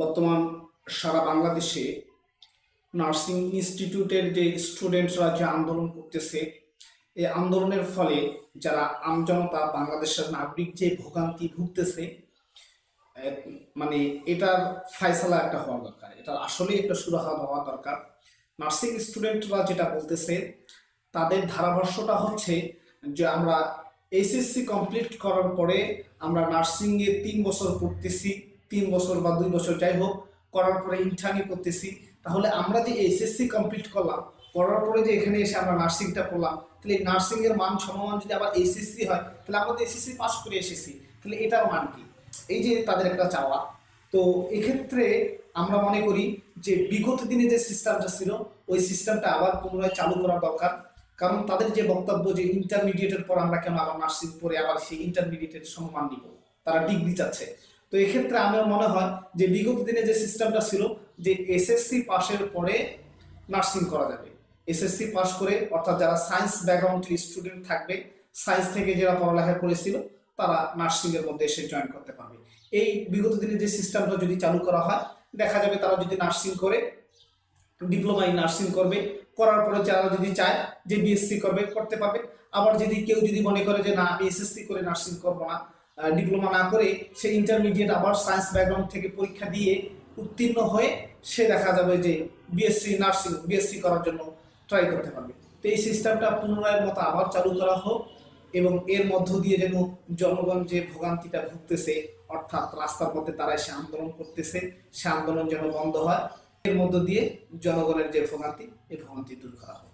বর্তমান সারা বাংলাদেশে নার্সিং ইনস্টিটিউটের যে স্টুডেন্টরা যে আন্দোলন করতেছে, এই আন্দোলনের ফলে যারা আমজনতা বাংলাদেশের নাগরিক যে ভোগান্তি ভুগতেছে, মানে এটার ফায়সালা একটা হওয়া দরকার। এটার আসলে একটা সুরাহা হওয়া দরকার। নার্সিং স্টুডেন্টরা যেটা বলতেছে, তাদের ধারাভাষ্যটা হচ্ছে যে আমরা এইচএসসি কমপ্লিট করার পরে আমরা নার্সিংয়ে 3 বছর পড়তেছি, 3 বছর বা 2 বছর যাই হোক, করার পরে ইন্টার্নি করতেছি। তাহলে আমরা যে এইচএসসি কমপ্লিট করলাম, করার পরে যে এখানে এসে আমরা নার্সিংটা পড়লাম, তাহলে নার্সিংয়ের মান সমমান যদি আবার এইচএসসি হয়, তাহলে আমরা তো এইচএসসি পাস করে এসেছি, তাহলে এটার মান কি? এই যে তাদের একটা চাওয়া। তো এক্ষেত্রে আমরা মনে করি যে বিগত দিনে যে সিস্টেমটা ছিল, ওই সিস্টেমটা আবার পুনরায় চালু করা দরকার। কারণ তাদের যে বক্তব্য যে ইন্টারমিডিয়েটের পর আমরা কেন আবার নার্সিং পড়ে আবার সেই ইন্টারমিডিয়েটের সমমান নিব, তারা ডিগ্রি চাচ্ছে। তো এক্ষেত্রে আমার মনে হয় যে বিগত দিনে যে সিস্টেমটা ছিল যে এসএসসি পাশের পরে নার্সিং করা যাবে। এসএসসি পাস করে, অর্থাৎ যারা সায়েন্স ব্যাকগ্রাউন্ডের স্টুডেন্ট থাকবে, সায়েন্স থেকে যারা পড়ালেখা করেছিল, তারা নার্সিংয়ের মধ্যে এসে জয়েন করতে পারবে। এই বিগত দিনে যে সিস্টেমটা যদি চালু করা হয়, দেখা যাবে তারা যদি নার্সিং করে ডিপ্লোমা ইন নার্সিং করবে, করার পরে যারা যদি চায় যে বিএসসি করবে, করতে পারবে। আবার যদি কেউ যদি মনে করে যে না, আমি এসএসসি করে নার্সিং করবো না, ডিপ্লোমা না করে সে ইন্টারমিডিয়েট আবার সায়েন্স ব্যাকগ্রাউন্ড থেকে পরীক্ষা দিয়ে উত্তীর্ণ হয়ে সে দেখা যাবে যে বিএসসি করার জন্য ট্রাই করতে পারবে। তো এই সিস্টেমটা পুনরায়ের মতো আবার চালু করা হোক, এবং এর মধ্য দিয়ে যেন জনগণ যে ভোগান্তিটা ভুগতেছে, অর্থাৎ রাস্তার মধ্যে তারা এসে আন্দোলন করতেছে, সে আন্দোলন যেন বন্ধ হয়। এর মধ্য দিয়ে জনগণের যে ভোগান্তি, এই ভোগান্তি দূর করা হয়।